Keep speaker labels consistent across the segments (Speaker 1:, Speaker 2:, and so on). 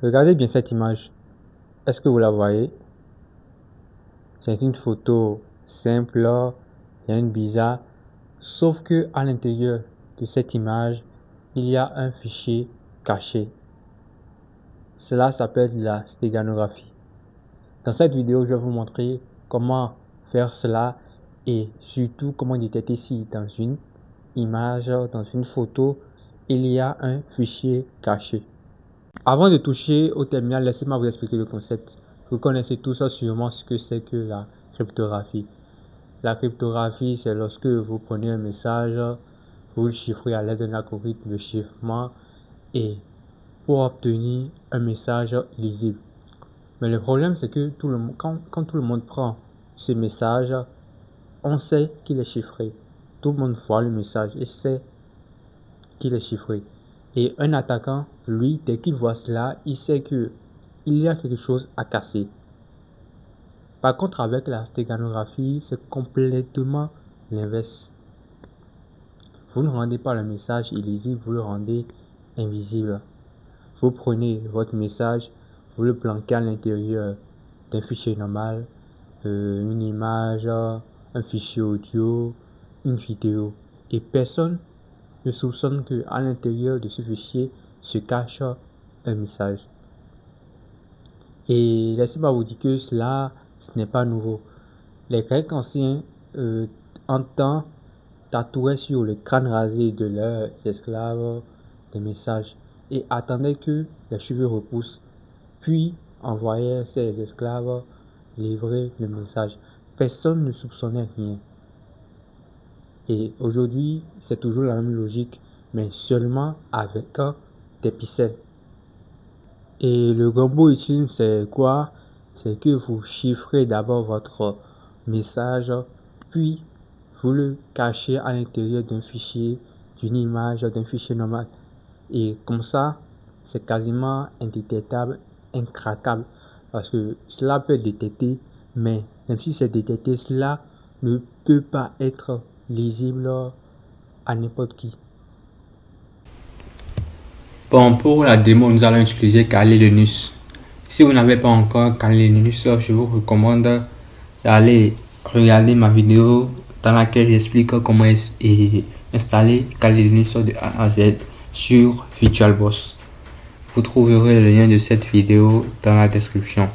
Speaker 1: Regardez bien cette image. Est-ce que vous la voyez? C'est une photo simple, rien de bizarre. Sauf que à l'intérieur de cette image, il y a un fichier caché. Cela s'appelle la stéganographie. Dans cette vidéo, je vais vous montrer comment faire cela et surtout comment détecter si dans une image, dans une photo, il y a un fichier caché. Avant de toucher au terminal, laissez-moi vous expliquer le concept. Vous connaissez tous sûrement ce que c'est que la cryptographie. La cryptographie, c'est lorsque vous prenez un message, vous le chiffrez à l'aide d'un algorithme de chiffrement et pour obtenir un message lisible. Mais le problème, c'est que quand tout le monde prend ce message, on sait qu'il est chiffré. Tout le monde voit le message et sait qu'il est chiffré. Et un attaquant, lui, dès qu'il voit cela, il sait qu'il y a quelque chose à casser. Par contre, avec la stéganographie, c'est complètement l'inverse. Vous ne rendez pas le message illisible, vous le rendez invisible. Vous prenez votre message, vous le planquez à l'intérieur d'un fichier normal, une image, un fichier audio, une vidéo. Et personne ne soupçonne qu'à l'intérieur de ce fichier se cache un message. Et laissez-moi vous dire que cela, ce n'est pas nouveau. Les Grecs anciens, en temps, tatouaient sur le crâne rasé de leurs esclaves des messages et attendaient que les cheveux repoussent, puis envoyaient ces esclaves livrer le message. Personne ne soupçonnait rien. Et aujourd'hui, c'est toujours la même logique, mais seulement avec des pixels. Et le gombo utile, c'est quoi? C'est que vous chiffrez d'abord votre message, puis vous le cachez à l'intérieur d'un fichier, d'une image, d'un fichier normal. Et comme ça, c'est quasiment indétectable, incraquable. Parce que cela peut être détecté, mais même si c'est détecté, cela ne peut pas être lisible à n'importe qui.
Speaker 2: Bon, pour la démo, nous allons utiliser Kali Linux. Si vous n'avez pas encore Kali Linux, je vous recommande d'aller regarder ma vidéo dans laquelle j'explique comment installer Kali Linux de A à Z sur VirtualBox. Vous trouverez le lien de cette vidéo dans la description.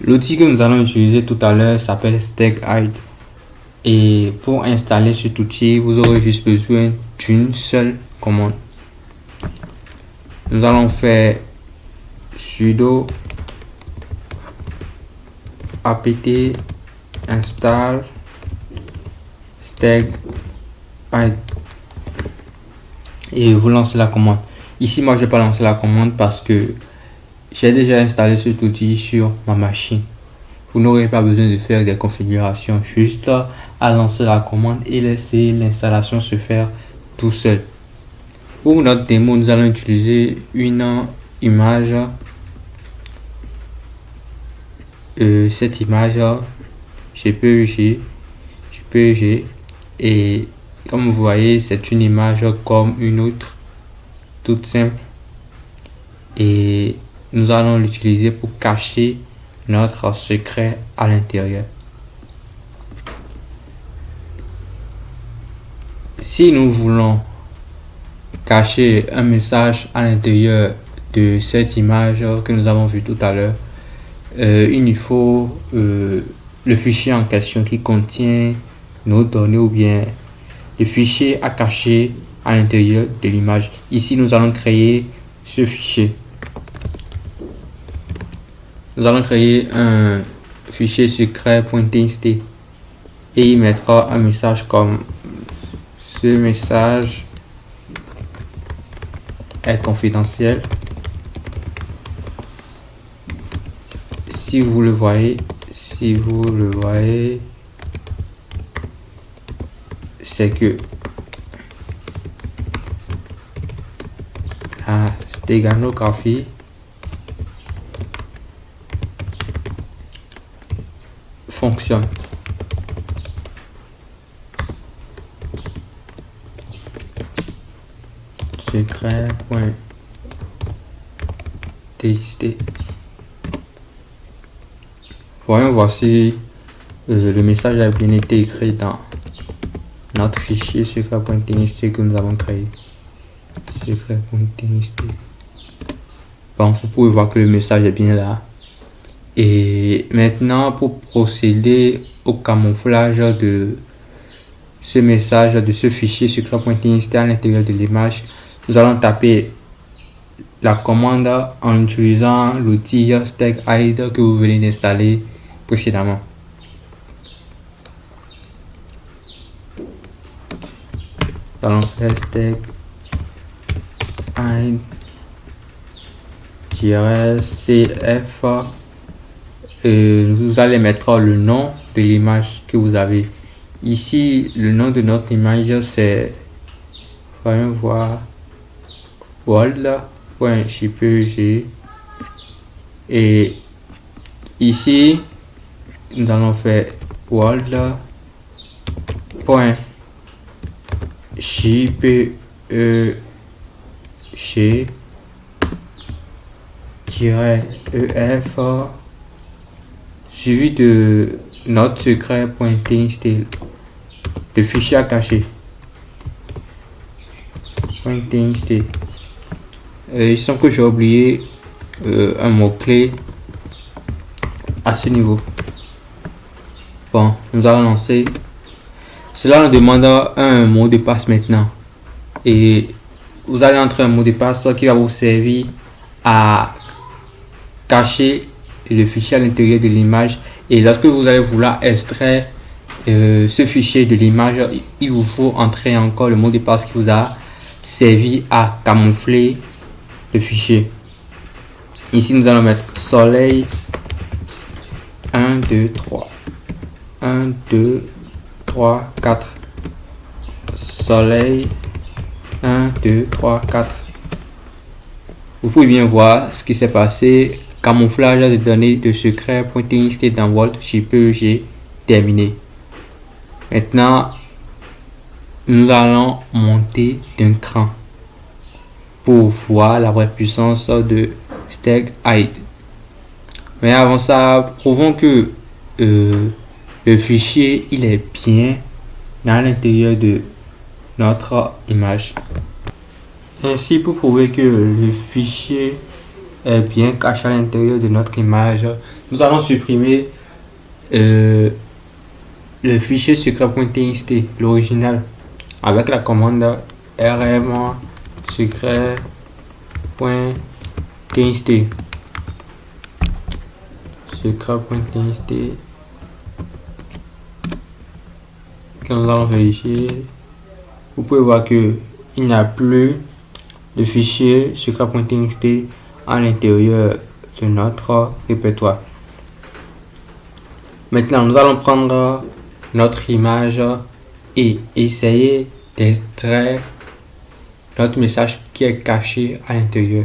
Speaker 2: L'outil que nous allons utiliser tout à l'heure s'appelle StegHide. Et pour installer cet outil, vous aurez juste besoin d'une seule commande. Nous allons faire sudo apt install StegHide et vous lancez la commande. Ici, moi, je vais pas lancer la commande parce que j'ai déjà installé cet outil sur ma machine. Vous n'aurez pas besoin de faire des configurations, juste à lancer la commande et laisser l'installation se faire tout seul. Pour notre démo, nous allons utiliser une image. Cette image GPEG et comme vous voyez, c'est une image comme une autre, toute simple, et nous allons l'utiliser pour cacher notre secret à l'intérieur. Si nous voulons cacher un message à l'intérieur de cette image que nous avons vue tout à l'heure, il nous faut le fichier en question qui contient nos données ou bien le fichier à cacher à l'intérieur de l'image. Ici, nous allons créer ce fichier. Nous allons créer un fichier secret.txt et il mettra un message comme ce message est confidentiel. Si vous le voyez, c'est que la stéganographie fonctionne. Secret. .txt. Voyons voir si le message a bien été écrit dans notre fichier secret.txt que nous avons créé. Secret.txt. Bon, vous pouvez voir que le message est bien là. Et maintenant, pour procéder au camouflage de ce message, de ce fichier secret.txt à l'intérieur de l'image, nous allons taper la commande en utilisant l'outil StegHide que vous venez d'installer précédemment. Nous allons faire StegHide-cf et vous allez mettre le nom de l'image que vous avez. Ici, le nom de notre image c'est, voyons voir, world.jpg, et ici nous allons faire world.jpeg ef suivi de notre secret.txt, le fichier à cacher. .txt. Il semble que j'ai oublié un mot-clé à ce niveau. Bon, nous allons lancer. Cela nous demande un mot de passe maintenant. Et vous allez entrer un mot de passe qui va vous servir à cacher le fichier à l'intérieur de l'image. Et lorsque vous allez vouloir extraire ce fichier de l'image, il vous faut entrer encore le mot de passe qui vous a servi à camoufler le fichier. Ici nous allons mettre soleil 1 2 3 1 2 3 4 soleil 1 2 3 4. Vous pouvez bien voir ce qui s'est passé. Camouflage de données de secret.txt dans Vault JPEG terminé. Maintenant, nous allons monter d'un cran pour voir la vraie puissance de StegHide. Mais avant ça, prouvons que le fichier il est bien dans l'intérieur de notre image. Ainsi, pour prouver que le fichier est bien caché à l'intérieur de notre image, nous allons supprimer le fichier secret.txt, l'original, avec la commande rm secret.txt. Secret.txt. Quand nous allons vérifier, vous pouvez voir que il n'y a plus de fichier secret.txt à l'intérieur de notre répertoire. Maintenant, nous allons prendre notre image et essayer d'extraire notre message qui est caché à l'intérieur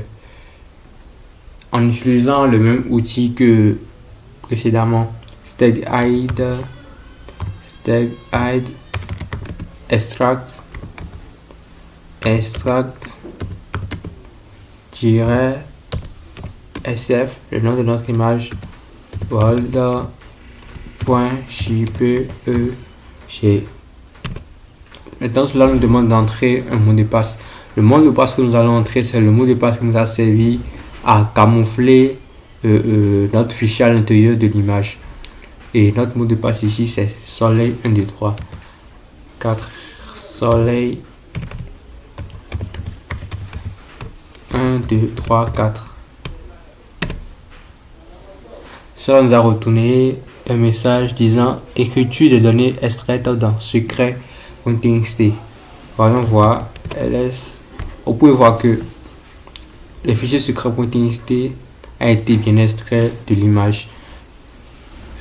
Speaker 2: en utilisant le même outil que précédemment, StegHide extract -sf, le nom de notre image, world.jpeg. Maintenant, cela nous demande d'entrer un mot de passe. Le mot de passe que nous allons entrer, c'est le mot de passe qui nous a servi à camoufler notre fichier à l'intérieur de l'image. Et notre mot de passe ici, c'est soleil 1 2 3 4 soleil 1 2 3 4. Cela nous a retourné un message disant écriture des données extraites dans secret.txt. Voyons voir ls. Vous pouvez voir que le fichier secret.txt a été bien extrait de l'image.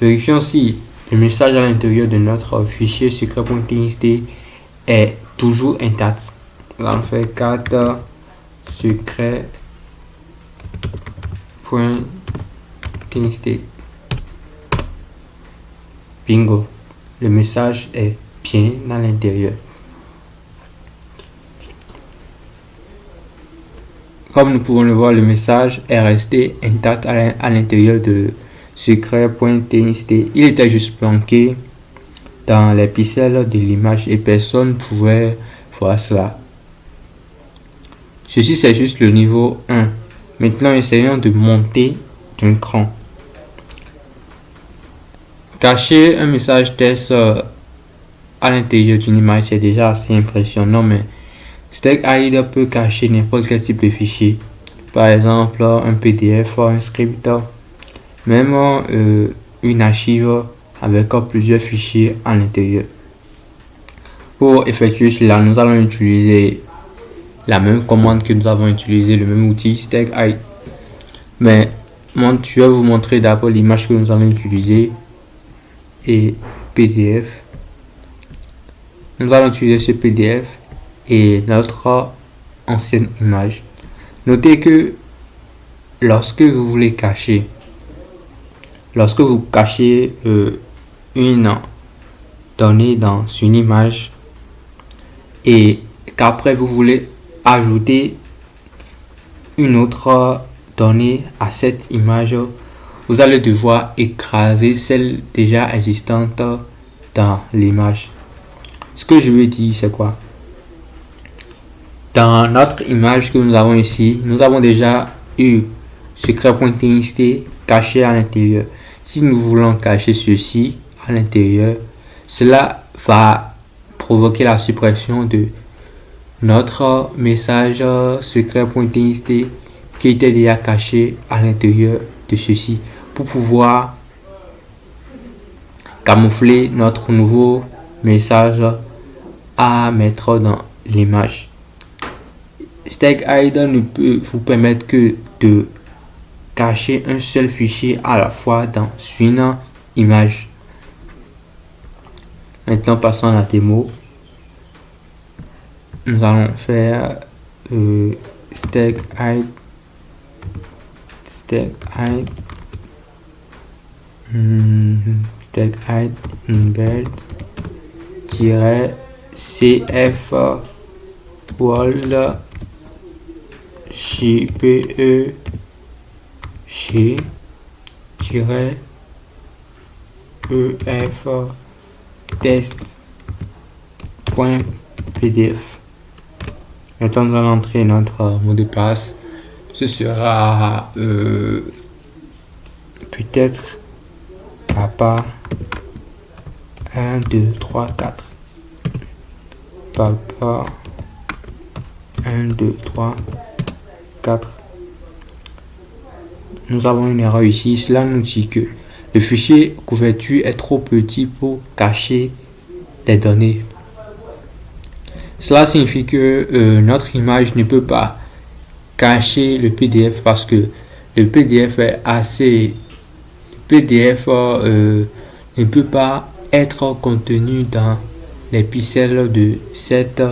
Speaker 2: Vérifions si le message à l'intérieur de notre fichier secret.txt est toujours intact. On va faire 4 secret.txt. Bingo, le message est bien à l'intérieur. Comme Comme nous pouvons le voir, le message est resté intact à l'intérieur de secret.txt. Il était juste planqué dans les pixels de l'image et personne ne pouvait voir cela. Ceci, c'est juste le niveau 1. Maintenant, essayons de monter d'un cran. Cacher un message test à l'intérieur d'une image, c'est déjà assez impressionnant, mais StackHide peut cacher n'importe quel type de fichier. Par exemple, un PDF, un script, même une archive avec plusieurs fichiers à l'intérieur. Pour effectuer cela, nous allons utiliser la même commande que nous avons utilisé, le même outil StackHide. Mais je vais vous montrer d'abord l'image que nous allons utiliser et PDF. Nous allons utiliser ce PDF et notre ancienne image. Notez que lorsque vous voulez cacher, lorsque vous cachez une donnée dans une image et qu'après vous voulez ajouter une autre donnée à cette image, vous allez devoir écraser celle déjà existante dans l'image. Ce que je veux dire, c'est quoi? Dans notre image que nous avons ici, nous avons déjà eu secret.txt caché à l'intérieur. Si nous voulons cacher ceci à l'intérieur, cela va provoquer la suppression de notre message secret.txt qui était déjà caché à l'intérieur de ceci pour pouvoir camoufler notre nouveau message à mettre dans l'image. StackHide ne peut vous permettre que de cacher un seul fichier à la fois dans une image. Maintenant, passons à la démo. Nous allons faire StackHide embed -cf world jpe ef test.pdf. Maintenant, nous allons entrer notre mot de passe. Ce sera peut-être papa 1, 2, 3, 4. Papa 1, 2, 3, 4. Nous avons une erreur ici. Cela nous dit que le fichier couverture est trop petit pour cacher les données. Cela signifie que notre image ne peut pas cacher le PDF parce que le PDF est assez... Le PDF ne peut pas être contenu dans les pixels de cette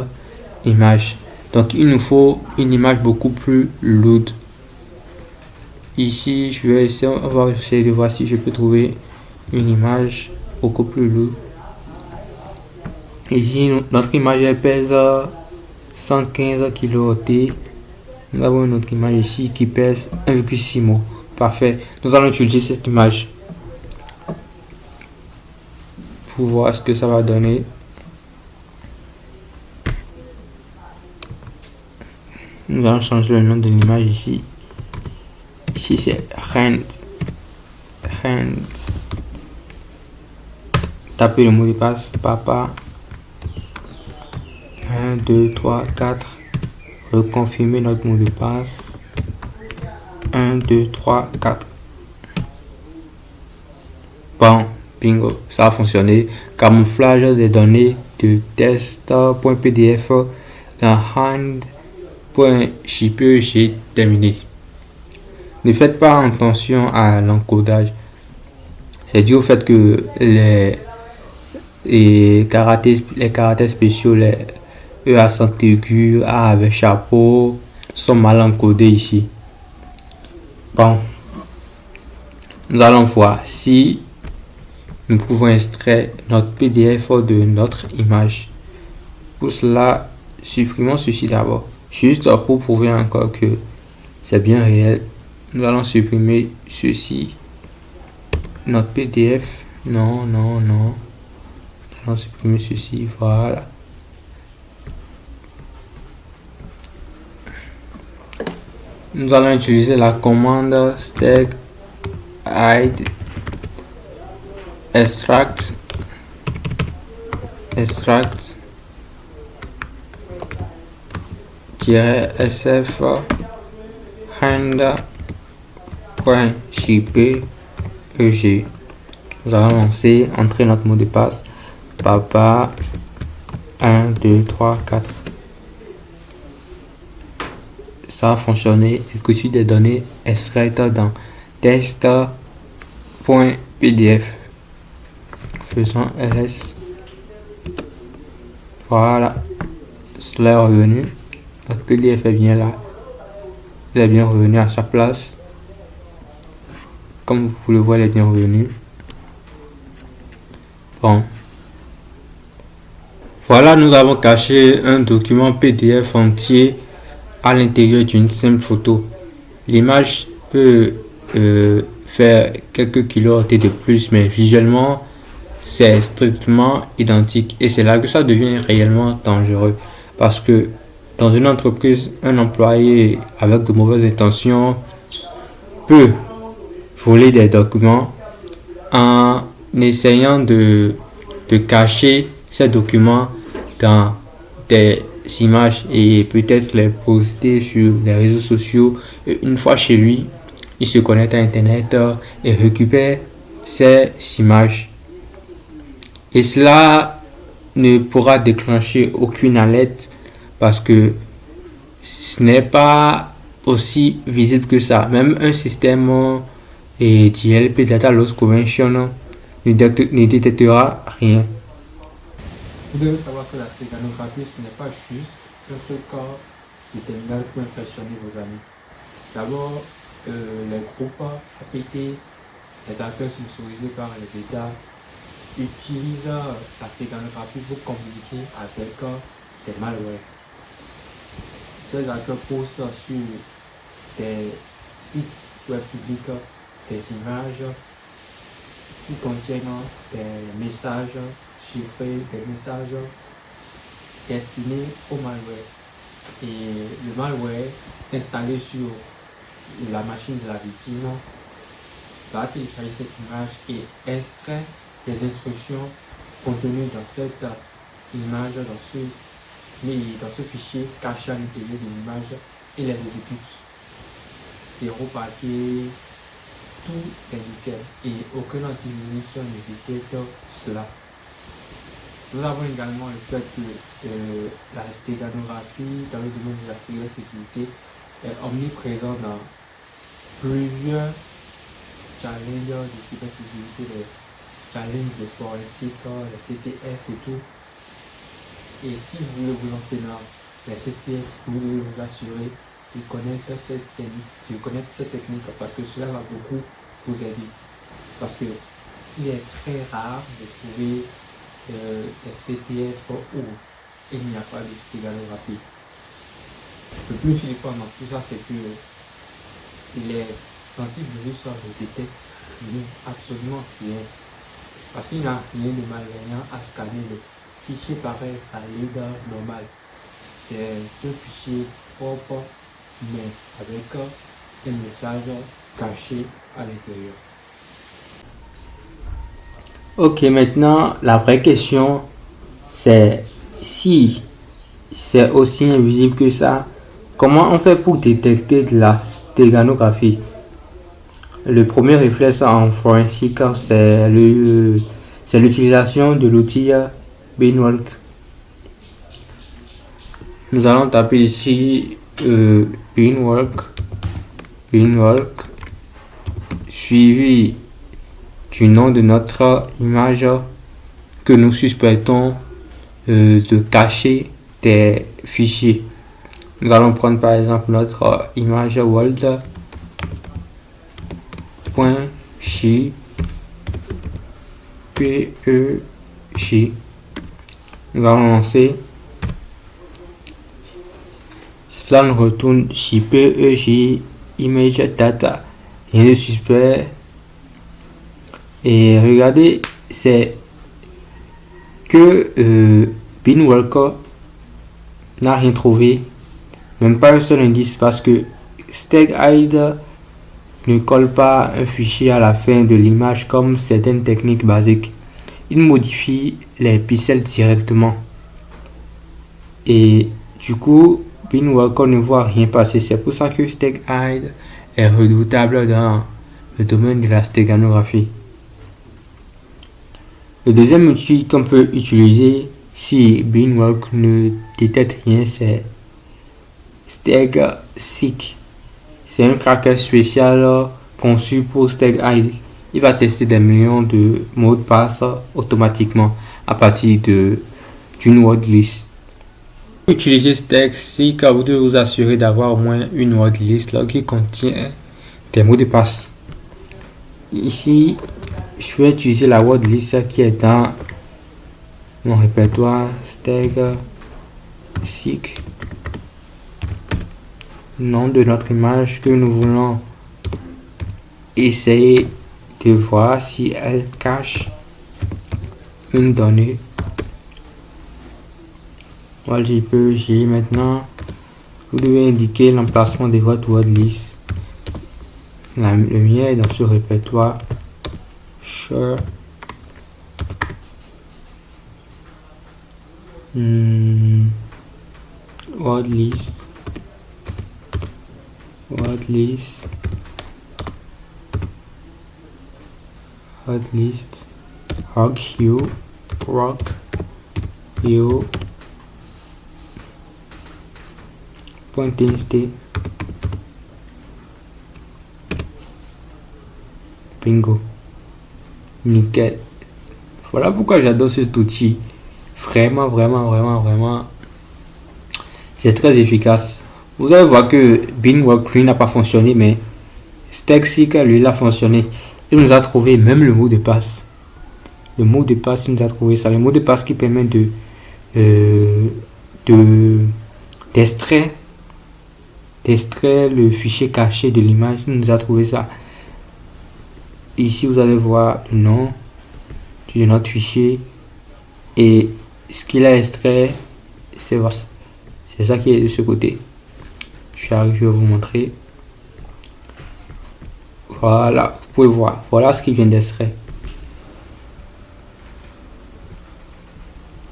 Speaker 2: image. Donc il nous faut une image beaucoup plus lourde. Ici, je vais essayer, on va essayer de voir si je peux trouver une image beaucoup plus lourde. Ici, notre image elle pèse 115 kT. Nous avons une autre image ici qui pèse 1,6 mots. Parfait. Nous allons utiliser cette image pour voir ce que ça va donner. Nous allons changer le nom de l'image ici. Ici c'est Rand. Tapez le mot de passe papa 1, 2, 3, 4. Reconfirmer notre mot de passe 1, 2, 3, 4. Bon, bingo, ça a fonctionné. Camouflage des données de test.pdf dans hand.jpe, j'ai terminé. Ne faites pas attention à l'encodage. C'est dû au fait que les caractères spéciaux, les E accent aigu, A avec chapeau, sont mal encodés ici. Bon, nous allons voir si nous pouvons extraire notre PDF de notre image. Pour cela, supprimons ceci d'abord, juste pour prouver encore que c'est bien réel. Nous allons supprimer ceci. Notre PDF. Non. Nous allons supprimer ceci. Voilà. Nous allons utiliser la commande steg hide extract -sf renda.jpeg. Nous allons lancer, entrer notre mot de passe, papa 1, 2, 3, 4. Ça a fonctionné. Écoutez des données extraites dans test.pdf. Faisons ls. Voilà. Cela est revenu. Notre pdf est bien là. Il est bien revenu à sa place. Comme vous pouvez le voir, il est bien revenu. Bon. Voilà, nous avons caché un document PDF entier à l'intérieur d'une simple photo. L'image peut faire quelques kilooctets de plus, mais visuellement c'est strictement identique, et c'est là que ça devient réellement dangereux, parce que dans une entreprise, un employé avec de mauvaises intentions peut voler des documents en essayant de cacher ces documents dans des images et peut-être les poster sur les réseaux sociaux. Et une fois chez lui, il se connecte à internet et récupère ces images, et cela ne pourra déclencher aucune alerte parce que ce n'est pas aussi visible que ça. Même un système DLP Data Loss Prevention ne détectera rien. Vous devez savoir que la stéganographie, ce n'est pas juste un truc de terminal pour impressionner vos amis. D'abord, les groupes APT, les acteurs sponsorisés par les États, utilisent la stéganographie pour communiquer avec des malwares. Ces acteurs postent sur des sites web publics des images qui contiennent des messages chiffrés, des messages destinés au malware. Et le malware installé sur la machine de la victime va télécharger cette image et extrait les instructions contenues dans cette image, dans ce fichier caché à l'intérieur de l'image, et les exécute. Zéro papier, tout est nickel et aucun antivirus ne détecte cela. Nous avons également le fait que la stéganographie dans le domaine de la cybersécurité est omniprésente dans plusieurs challenges de cybersécurité, les challenges de forensique, les CTF et tout. Et si vous voulez vous lancer dans les CTF, vous devez vous assurer de connaître cette technique, parce que cela va beaucoup vous aider. Parce que il est très rare de trouver des CTF où il n'y a pas de stéganographie. Le plus flippant dans tout ça, c'est que les antivirus ne détectent rien, absolument rien. Parce qu'il n'y a rien de malveillant à scanner le fichier pareil à l'IDA normal. C'est un fichier propre, mais avec un message caché à l'intérieur. Ok, maintenant la vraie question, c'est si c'est aussi invisible que ça, comment on fait pour détecter de la stéganographie? Le premier réflexe en forensique, c'est l'utilisation de l'outil Beanwork. Nous allons taper ici Beanwork suivi du nom de notre image que nous suspectons de cacher des fichiers. Nous allons prendre par exemple notre image world.jpeg. Nous allons lancer. Cela nous retourne JPEG image data, rien de suspect. Et regardez, c'est que Beanworker n'a rien trouvé, même pas un seul indice, parce que StegHide ne colle pas un fichier à la fin de l'image comme certaines techniques basiques. Il modifie les pixels directement. Et du coup, Beanworker ne voit rien passer. C'est pour ça que StegHide est redoutable dans le domaine de la stéganographie. Le deuxième outil qu'on peut utiliser si Beanworker ne détecte rien, c'est StegSeek. C'est un cracker spécial conçu pour StegHide. Il va tester des millions de mots de passe automatiquement à partir d'une wordlist. Pour utiliser StegSeek, vous devez vous assurer d'avoir au moins une wordlist qui contient des mots de passe. Ici, je vais utiliser la wordlist qui est dans mon répertoire StegSeek. Nom de notre image que nous voulons essayer de voir si elle cache une donnée. Voilà, j'ai maintenant. Vous devez indiquer l'emplacement de votre wordlist. Le mien est dans ce répertoire. Sure. Wordlist. Rock you .txt. Bingo. Nickel. Voilà pourquoi j'adore cet outil. Vraiment. C'est très efficace. Vous allez voir que Beanworker n'a pas fonctionné, mais StegSeek lui il a fonctionné. Il nous a trouvé même le mot de passe. Le mot de passe, il nous a trouvé ça. Le mot de passe qui permet d'extraire le fichier caché de l'image. Il nous a trouvé ça. Ici, vous allez voir le nom de notre fichier et ce qu'il a extrait, c'est ça qui est de ce côté. Je vais vous montrer. Voilà, vous pouvez voir. Voilà ce qu'il vient d'extraire.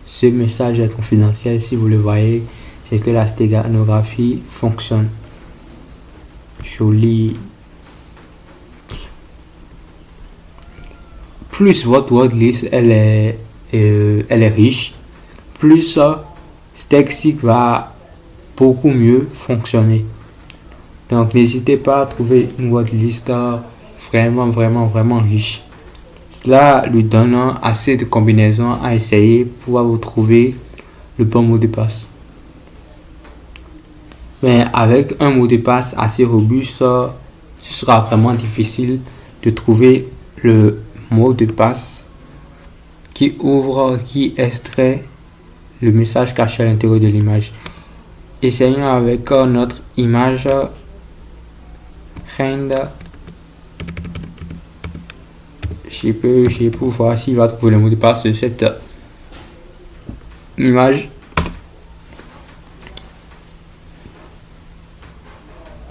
Speaker 2: Ce message est confidentiel. Si vous le voyez, c'est que la stéganographie fonctionne. Joli. Plus votre wordlist elle est riche, plus StegSeek va beaucoup mieux fonctionner. Donc n'hésitez pas à trouver une wordlist vraiment riche. Cela lui donne assez de combinaisons à essayer pour vous trouver le bon mot de passe. Mais avec un mot de passe assez robuste, ce sera vraiment difficile de trouver le mot de passe qui extrait le message caché à l'intérieur de l'image. Essayons avec notre image rend. Je peux voir s'il va trouver le mot de passe de cette image.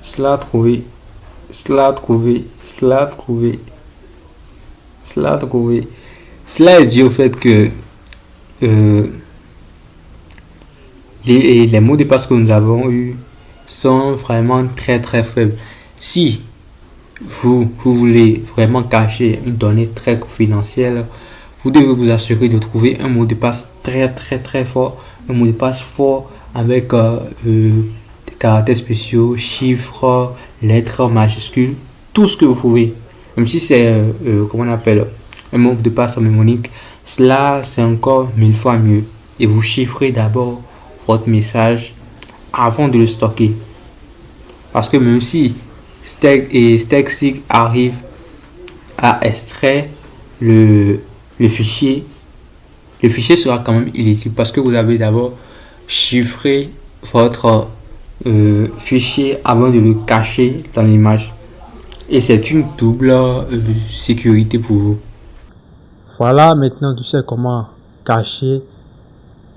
Speaker 2: Cela trouvé. Cela est dû au fait que les mots de passe que nous avons eu sont vraiment très faibles. Si vous voulez vraiment cacher une donnée très confidentielle, vous devez vous assurer de trouver un mot de passe très fort, un mot de passe fort avec des caractères spéciaux, chiffres, lettres majuscules, tout ce que vous pouvez. Même si c'est comment on appelle un mot de passe mnémonique, cela c'est encore 1000 fois mieux. Et vous chiffrez d'abord votre message avant de le stocker. Parce que même si StegSeek arrive à extraire le fichier sera quand même illisible parce que vous avez d'abord chiffré votre fichier avant de le cacher dans l'image. Et c'est une double sécurité pour vous.
Speaker 1: Voilà, maintenant tu sais comment cacher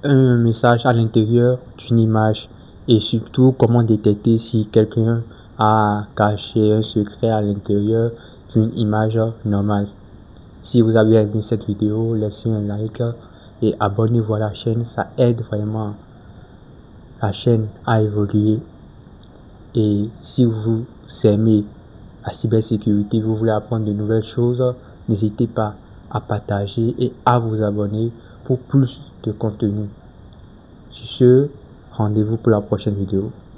Speaker 1: un message à l'intérieur d'une image et surtout comment détecter si quelqu'un a caché un secret à l'intérieur d'une image normale. Si vous avez aimé cette vidéo, laissez un like et abonnez-vous à la chaîne, ça aide vraiment la chaîne à évoluer. Et si vous aimez la cybersécurité, vous voulez apprendre de nouvelles choses, n'hésitez pas à partager et à vous abonner pour plus de contenu. Sur ce, rendez-vous pour la prochaine vidéo.